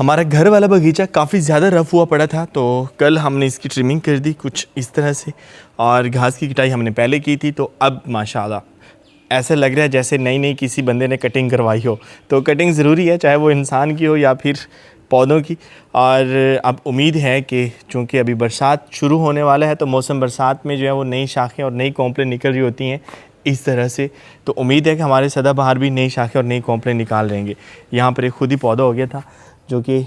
हमारा घर वाला बगीचा काफ़ी ज़्यादा रफ़ हुआ पड़ा था, तो कल हमने इसकी ट्रिमिंग कर दी कुछ इस तरह से, और घास की कटाई हमने पहले की थी। तो अब माशाल्लाह ऐसा लग रहा है जैसे नई नई किसी बंदे ने कटिंग करवाई हो। तो कटिंग ज़रूरी है, चाहे वो इंसान की हो या फिर पौधों की। और अब उम्मीद है कि चूँकि अभी बरसात शुरू होने वाला है, तो मौसम बरसात में जो है वो नई शाखें और नई कॉम्पलें निकल रही होती हैं इस तरह से। तो उम्मीद है कि हमारे सदाबहार भी नई शाखें और नई कॉम्पलें निकाल रहेंगे। यहाँ पर एक खुद ही पौधा हो गया था जो कि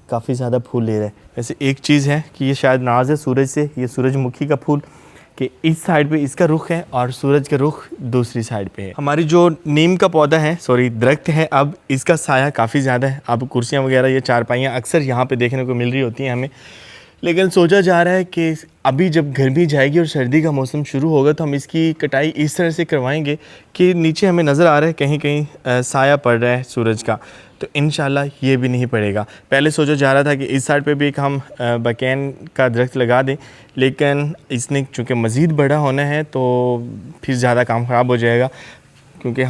काफ़ी ज़्यादा फूल ले रहा है। वैसे एक चीज़ है कि ये शायद नाज है सूरज से, ये सूरजमुखी का फूल कि इस साइड पे इसका रुख है और सूरज का रुख दूसरी साइड पे है। हमारी जो नीम का पौधा है, दरख्त है, अब इसका साया काफ़ी ज़्यादा है। अब कुर्सियाँ वगैरह ये चारपाइयाँ अक्सर यहाँ पे देखने को मिल रही होती हैं हमें, लेकिन सोचा जा रहा है कि अभी जब गर्मी जाएगी और सर्दी का मौसम शुरू होगा तो हम इसकी कटाई इस तरह से करवाएंगे कि नीचे हमें नज़र आ रहा है कहीं कहीं साया पड़ रहा है सूरज का, तो इंशाल्लाह ये भी नहीं पड़ेगा। पहले सोचा जा रहा था कि इस साइड पे भी एक हम बकैन का दरख्त लगा दें, लेकिन इसने चूँकि मज़ीद बड़ा होना है तो फिर ज़्यादा काम ख़राब हो जाएगा, क्योंकि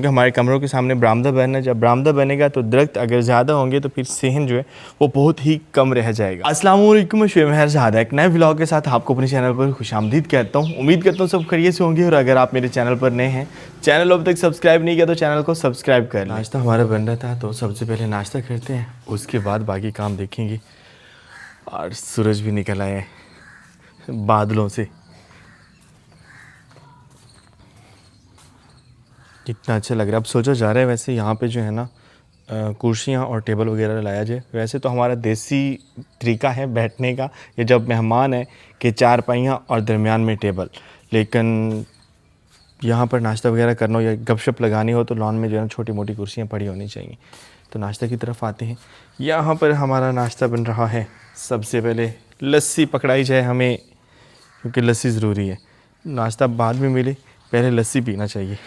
हमारे कमरों के सामने बरामदा बनना है। जब बरामदा बनेगा तो दरख्त अगर ज़्यादा होंगे तो फिर सेहन जो है वो बहुत ही कम रह जाएगा। अस्सलाम वालेकुम, मैं शुएब मेहर एक नए व्लॉग के साथ आपको अपने चैनल पर खुशामदीद कहता हूँ। उम्मीद करता हूँ सब खैरियत से होंगे, और अगर आप मेरे चैनल पर नए हैं, चैनल अब तक सब्सक्राइब नहीं किया तो चैनल को सब्सक्राइब कर लें। नाश्ता हमारा बन रहा था, तो सबसे पहले नाश्ता करते हैं, उसके बाद बाकी काम देखेंगे। और सूरज भी निकल आया है बादलों से, कितना अच्छा लग रहा है। अब सोचा जा रहा है वैसे यहाँ पे जो है ना कुर्सियाँ और टेबल वगैरह लाया जाए। वैसे तो हमारा देसी तरीका है बैठने का, ये जब मेहमान है कि चारपाइयाँ और दरमियान में टेबल, लेकिन यहाँ पर नाश्ता वगैरह करना हो या गपशप लगानी हो तो लॉन में जो है ना छोटी मोटी कुर्सियाँ पड़ी होनी चाहिए। तो नाश्ता की तरफ आते हैं। यहाँ पर हमारा नाश्ता बन रहा है। सबसे पहले लस्सी पकड़ाई जाए हमें, क्योंकि लस्सी ज़रूरी है। नाश्ता बाद में मिले, पहले लस्सी पीना चाहिए।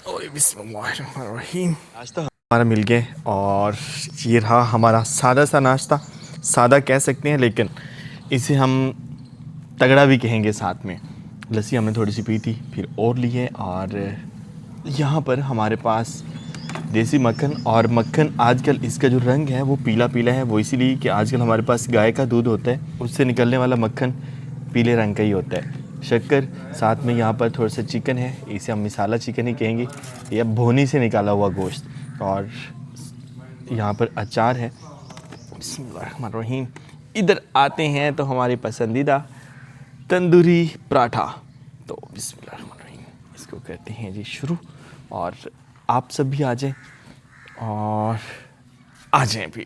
और बिस्मिल्लाहिर्रहमानिर्रहीम, नाश्ता हमारा मिल गया और ये रहा हमारा सादा सा नाश्ता। सादा कह सकते हैं, लेकिन इसे हम तगड़ा भी कहेंगे। साथ में लस्सी हमने थोड़ी सी पी थी, फिर और ली है। और यहाँ पर हमारे पास देसी मक्खन, और मक्खन आजकल इसका जो रंग है वो पीला पीला है। वो इसीलिए कि आजकल हमारे पास गाय का दूध होता है, उससे निकलने वाला मक्खन पीले रंग का ही होता है। शक्कर, साथ में यहाँ पर थोड़ा सा चिकन है, इसे हम मिसाला चिकन ही कहेंगे, या भोनी से निकाला हुआ गोश्त। और यहाँ पर अचार है। बिस्मिल्लाहिर्रहमानिर्रहीम। इधर आते हैं तो हमारी पसंदीदा तंदूरी पराठा। तो बिस्मिल्लाहिर्रहमानिर्रहीम, इसको करते हैं जी शुरू। और आप सब भी आ जाएं, और आ जाएं फिर।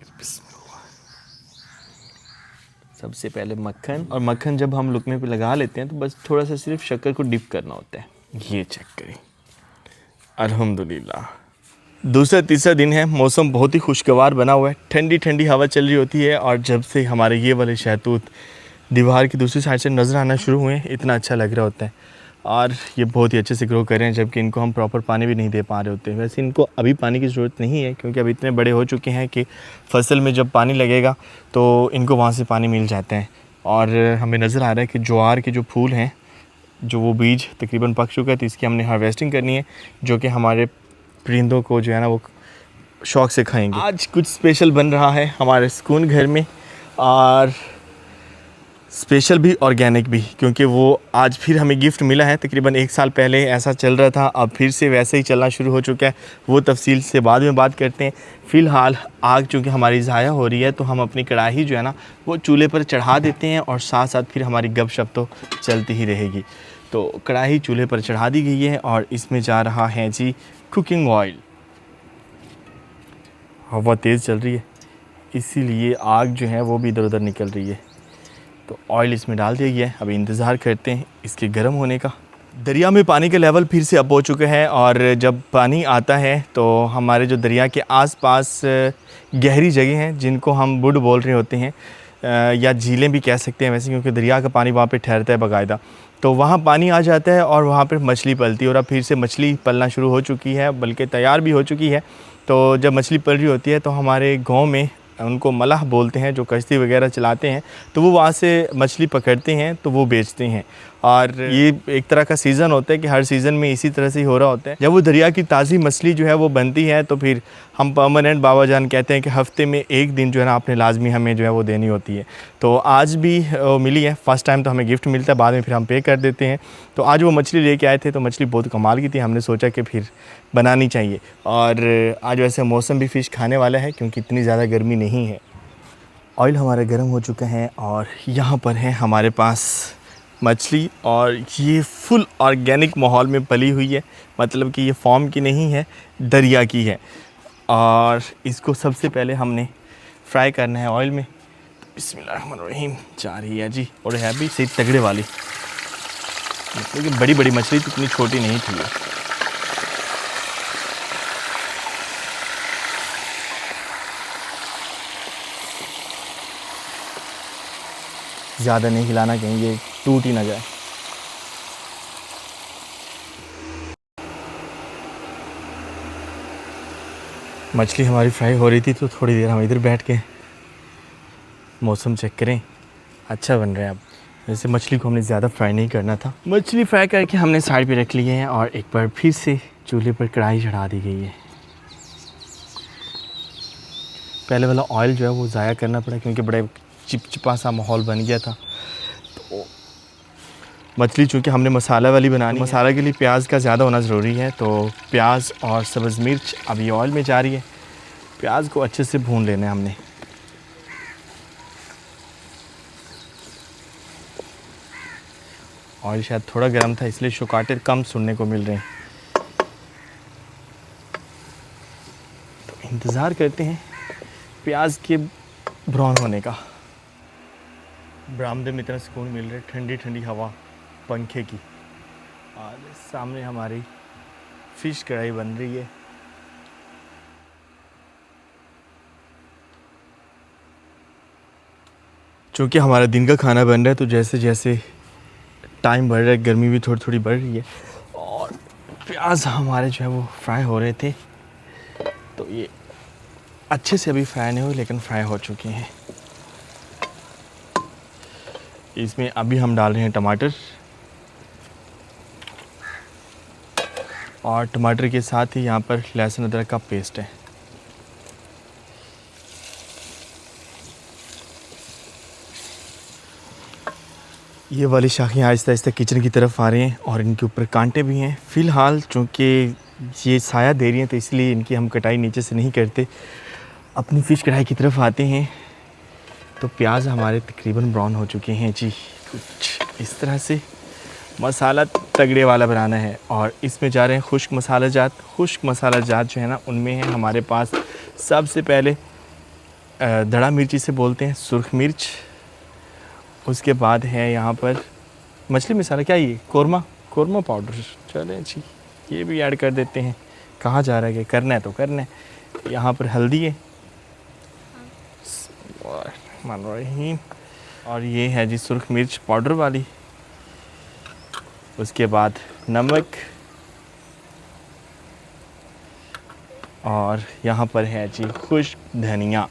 सबसे पहले मक्खन, और मक्खन जब हम लुकमे पे लगा लेते हैं तो बस थोड़ा सा सिर्फ शक्कर को डिप करना होता है। ये चेक करें, अल्हम्दुलिल्लाह। दूसरा तीसरा दिन है, मौसम बहुत ही खुशगवार बना हुआ है, ठंडी ठंडी हवा चल रही होती है। और जब से हमारे ये वाले शहतूत दीवार की दूसरी साइड से नज़र आना शुरू हुए, इतना अच्छा लग रहा होता है। और ये बहुत ही अच्छे से ग्रो कर रहे हैं, जबकि इनको हम प्रॉपर पानी भी नहीं दे पा रहे होते हैं। वैसे इनको अभी पानी की ज़रूरत नहीं है, क्योंकि अब इतने बड़े हो चुके हैं कि फसल में जब पानी लगेगा तो इनको वहाँ से पानी मिल जाता है। और हमें नज़र आ रहा है कि ज्वार के जो फूल हैं, जो वो बीज तकरीबन पक चुका है, तो इसकी हमने हार्वेस्टिंग करनी है, जो कि हमारे परिंदों को जो है ना वो शौक़ से खाएँगे। आज कुछ स्पेशल बन रहा है हमारे सुकून घर में, और स्पेशल भी ऑर्गेनिक भी, क्योंकि वो आज फिर हमें गिफ्ट मिला है। तकरीबन 1 साल पहले ऐसा चल रहा था, अब फिर से वैसे ही चलना शुरू हो चुका है। वो तफसील से बाद में बात करते हैं। फ़िलहाल आग चूँकि हमारी ज़ाया हो रही है, तो हम अपनी कढ़ाई जो है ना वो चूल्हे पर चढ़ा देते हैं, और साथ साथ फिर हमारी गपशप तो चलती ही रहेगी। तो कढ़ाई चूल्हे पर चढ़ा दी गई है, और इसमें जा रहा है जी कुकिंग ऑयल। हवा तेज़ चल रही है, इसीलिए आग जो है वो भी इधर उधर निकल रही है। तो ऑयल इसमें डाल दिया गया है, अभी इंतज़ार करते हैं इसके गर्म होने का। दरिया में पानी का लेवल फिर से अप हो चुका है, और जब पानी आता है तो हमारे जो दरिया के आसपास गहरी जगह हैं, जिनको हम बुड बोल रहे होते हैं, या झीलें भी कह सकते हैं वैसे, क्योंकि दरिया का पानी वहाँ पे ठहरता है बाकायदा, तो वहाँ पानी आ जाता है और वहाँ पर मछली पलती है। और अब फिर से मछली पलना शुरू हो चुकी है, बल्कि तैयार भी हो चुकी है। तो जब मछली पल रही होती है तो हमारे गाँव में उनको मलाह बोलते हैं, जो कश्ती वगैरह चलाते हैं, तो वो वहाँ से मछली पकड़ते हैं तो वो बेचते हैं। और ये एक तरह का सीज़न होता है कि हर सीज़न में इसी तरह से ही हो रहा होता है। जब वो दरिया की ताज़ी मछली जो है वो बनती है तो फिर हम परमानेंट बाबा जान कहते हैं कि हफ़्ते में एक दिन जो है ना आपने लाजमी हमें जो है वो देनी होती है। तो आज भी मिली है। फ़र्स्ट टाइम तो हमें गिफ्ट मिलता है, बाद में फिर हम पे कर देते हैं। तो आज वो मछली लेके आए थे, तो मछली बहुत कमाल की थी। हमने सोचा कि फिर बनानी चाहिए। और आज वैसे मौसम भी फ़िश खाने वाला है क्योंकि इतनी ज़्यादा गर्मी नहीं है। ऑयल हमारा गर्म हो चुका है और यहाँ पर है हमारे पास मछली, और ये फुल ऑर्गेनिक माहौल में पली हुई है, मतलब कि ये फार्म की नहीं है, दरिया की है। और इसको सबसे पहले हमने फ्राई करना है ऑयल में। बिस्मिल्लाहिर्रहमानिर्रहीम। जा रही है जी, और है भी सही तगड़े वाली, मतलब कि बड़ी बड़ी मछली तो इतनी छोटी नहीं थी ये। ज़्यादा नहीं हिलाना, कहीं ये टूट ही ना जाए। मछली हमारी फ्राई हो रही थी तो थोड़ी देर हम इधर बैठ के मौसम चेक करें। अच्छा बन रहा है। अब वैसे मछली को हमने ज़्यादा फ्राई नहीं करना था। मछली फ्राई करके हमने साइड पे रख लिए हैं और एक बार फिर से चूल्हे पर कढ़ाई चढ़ा दी गई है। पहले वाला ऑयल जो है वो ज़ाया करना पड़ा क्योंकि बड़े चिपचिपा सा माहौल बन गया था। तो मछली चूँकि हमने मसाला वाली बनानी, मसाला के लिए प्याज का ज़्यादा होना ज़रूरी है, तो प्याज और सब्ज़ मिर्च अभी ऑयल में जा रही है। प्याज को अच्छे से भून लेना है हमने। ऑयल शायद थोड़ा गर्म था इसलिए शुकाटे कम सुनने को मिल रहे हैं। तो इंतज़ार करते हैं प्याज के ब्राउन होने का। बरामदे में इतना सुकून मिल रहा है, ठंडी ठंडी हवा पंखे की, और सामने हमारी फ़िश कढ़ाई बन रही है। चूँकि हमारा दिन का खाना बन रहा है तो जैसे जैसे टाइम बढ़ रहा है, गर्मी भी थोड़ी थोड़ी बढ़ रही है, और प्याज हमारे जो है वो फ्राई हो रहे थे। तो ये अच्छे से अभी फ्राई नहीं हुए लेकिन फ्राई हो चुके हैं। इसमें अभी हम डाल रहे हैं टमाटर, और टमाटर के साथ ही यहाँ पर लहसुन अदरक का पेस्ट है। ये वाली शाखियाँ आहिस्ता आहिस्ता किचन की तरफ आ रही हैं और इनके ऊपर कांटे भी हैं। फ़िलहाल चूँकि ये साया दे रही हैं तो इसलिए इनकी हम कटाई नीचे से नहीं करते। अपनी फ़िश कढ़ाई की तरफ आते हैं तो प्याज हमारे तकरीबन ब्राउन हो चुके हैं जी। कुछ इस तरह से मसाला तगड़े वाला बनाना है, और इसमें जा रहे हैं खुश्क मसाला जात। खुश्क मसाला जात जो है ना, उनमें है हमारे पास सबसे पहले दड़ा मिर्ची से बोलते हैं, सुर्ख मिर्च। उसके बाद है यहाँ पर मछली मसाला, क्या ये कोरमा पाउडर, चले जी ये भी ऐड कर देते हैं। कहाँ जा रहा है कि करना है तो करना है। यहाँ पर हल्दी है, और ये है जी सुर्ख मिर्च पाउडर वाली। उसके बाद नमक, और यहाँ पर है जी खुश्क धनिया।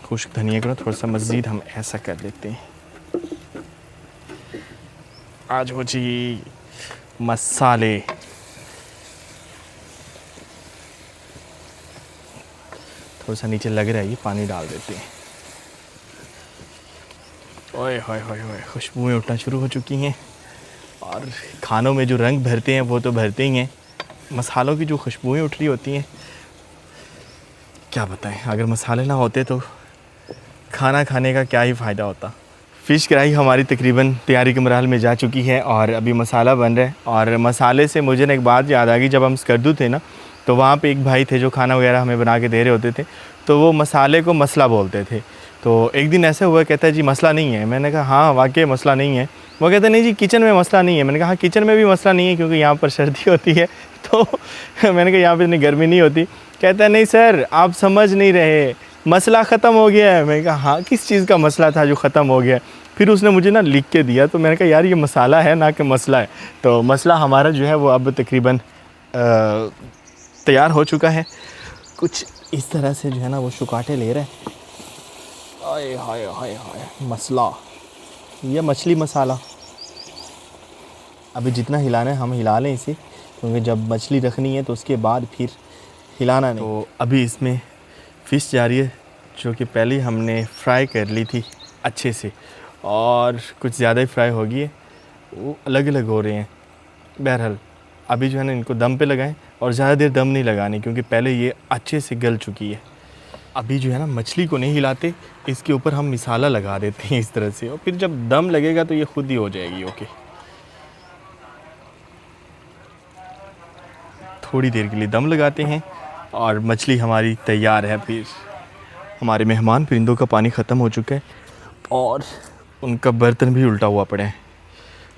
खुश्क धनिया को थोड़ा सा मज़ीद हम ऐसा कर देते हैं। आज हो जी मसाले, थोड़ा सा नीचे लग रहा है, ये पानी डाल देते हैं। ओए होए होए होए, खुशबुएँ उठना शुरू हो चुकी हैं, और खानों में जो रंग भरते हैं वो तो भरते ही हैं। मसालों की जो खुशबुएँ उठ रही होती हैं, क्या बताएं, अगर मसाले ना होते तो खाना खाने का क्या ही फ़ायदा होता। फ़िश कढ़ाई हमारी तकरीबन तैयारी के मराहल में जा चुकी है और अभी मसाला बन रहा है। और मसाले से मुझे ना एक बात याद आ गई, जब हम स्कर्दू थे ना तो वहाँ पे एक भाई थे जो खाना वगैरह हमें बना के दे रहे होते थे, तो वो मसाले को मसला बोलते थे। तो एक दिन ऐसा हुआ, कहता है जी मसला नहीं है। मैंने कहा हाँ वाकई मसला नहीं है। वो कहता है नहीं जी किचन में मसला नहीं है। मैंने कहा हाँ किचन में भी मसला नहीं है क्योंकि यहाँ पर सर्दी होती है, तो मैंने कहा यहाँ पर इतनी गर्मी नहीं होती। कहता है नहीं सर आप समझ नहीं रहे, मसला ख़त्म हो गया है। मैंने कहा हाँ किस चीज़ का मसला था जो ख़त्म हो गया है? फिर उसने मुझे ना लिख के दिया, तो मैंने कहा यार ये मसाला है ना कि मसला है। तो मसला हमारा जो है वो अब तकरीबन तैयार हो चुका है। कुछ इस तरह से जो है ना वो शुकाटे ले रहे हैं। आए हाय हाय हाय मसला, ये मछली मसाला। अभी जितना हिलाना है हम हिला लें इसे, क्योंकि जब मछली रखनी है तो उसके बाद फिर हिलाना नहीं। तो अभी इसमें फ़िश जा रही है जो कि पहले हमने फ्राई कर ली थी अच्छे से, और कुछ ज़्यादा ही फ्राई हो गई है, वो अलग अलग हो रहे हैं। बहरहाल अभी जो है ना इनको दम पे लगाएं, और ज़्यादा देर दम नहीं लगानी क्योंकि पहले ये अच्छे से गल चुकी है। अभी जो है ना मछली को नहीं हिलाते, इसके ऊपर हम मसाला लगा देते हैं इस तरह से, और फिर जब दम लगेगा तो ये खुद ही हो जाएगी। ओके, थोड़ी देर के लिए दम लगाते हैं और मछली हमारी तैयार है। फिर हमारे मेहमान परिंदों का पानी ख़त्म हो चुका है और उनका बर्तन भी उल्टा हुआ पड़ा है,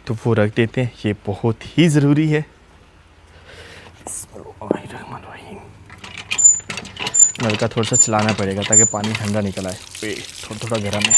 तो वो रख देते हैं, ये बहुत ही ज़रूरी है। नल का थोड़ा सा चलाना पड़ेगा ताकि पानी ठंडा निकल आए, थोड़ा थोड़ा गर्म है।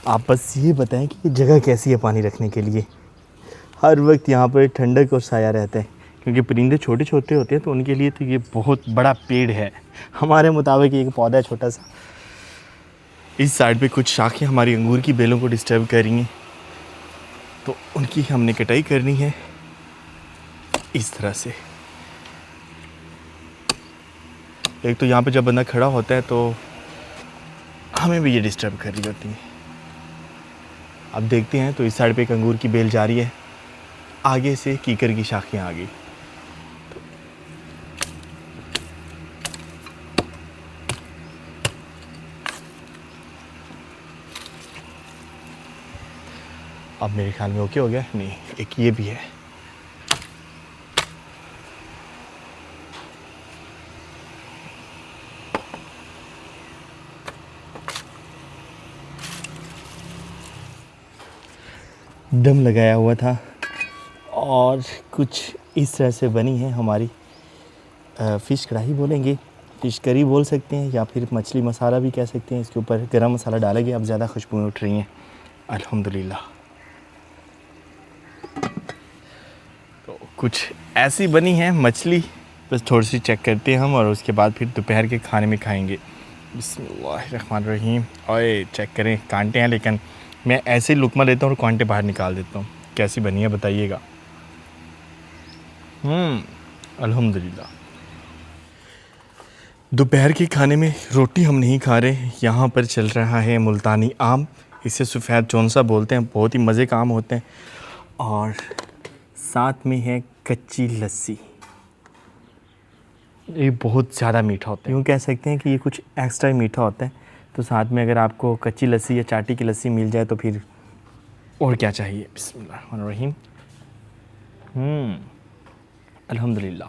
आप बस ये बताएं कि ये जगह कैसी है पानी रखने के लिए। हर वक्त यहाँ पर ठंडक और साया रहता है, क्योंकि परिंदे छोटे छोटे होते हैं तो उनके लिए तो ये बहुत बड़ा पेड़ है। हमारे मुताबिक एक पौधा है छोटा सा। इस साइड पे कुछ शाखें हमारी अंगूर की बेलों को डिस्टर्ब कर रही हैं, तो उनकी हमने कटाई करनी है इस तरह से। एक तो यहाँ पे जब बंदा खड़ा होता है तो हमें भी ये डिस्टर्ब कर रही होती है। अब देखते हैं, तो इस साइड पे एक अंगूर की बेल जा रही है, आगे से कीकर की शाखें आ गई। अब मेरे ख्याल में ओके हो गया। नहीं, एक ये भी है। दम लगाया हुआ था और कुछ इस तरह से बनी है हमारी फ़िश कढ़ाई बोलेंगे, फ़िश करी बोल सकते हैं, या फिर मछली मसाला भी कह सकते हैं। इसके ऊपर गरम मसाला डालेंगे, अब ज़्यादा खुशबू उठ रही हैं अल्हम्दुलिल्लाह। तो कुछ ऐसी बनी है मछली, बस थोड़ी सी चेक करते हैं हम, और उसके बाद फिर दोपहर के खाने में खाएंगे। बिस्मिल्लाहिर्रहमानिर्रहीम। ओए चेक करें, कांटे हैं, लेकिन मैं ऐसे ही लुकमा लेता हूँ और कांटे बाहर निकाल देता हूँ। कैसी बनी है बताइएगा। अल्हम्दुलिल्लाह। दोपहर के खाने में रोटी हम नहीं खा रहे, यहाँ पर चल रहा है मुल्तानी आम। इसे सफ़ेद चौंसा बोलते हैं, बहुत ही मज़े का आम होते हैं। और साथ में है कच्ची लस्सी। ये बहुत ज़्यादा मीठा होता है, यूँ कह सकते हैं कि ये कुछ एक्स्ट्रा मीठा होता है। तो साथ में अगर आपको कच्ची लस्सी या चाटी की लस्सी मिल जाए तो फिर और क्या चाहिए। बिस्मिल्लाहिर्रहमानिर्रहीम। अल्हम्दुलिल्लाह।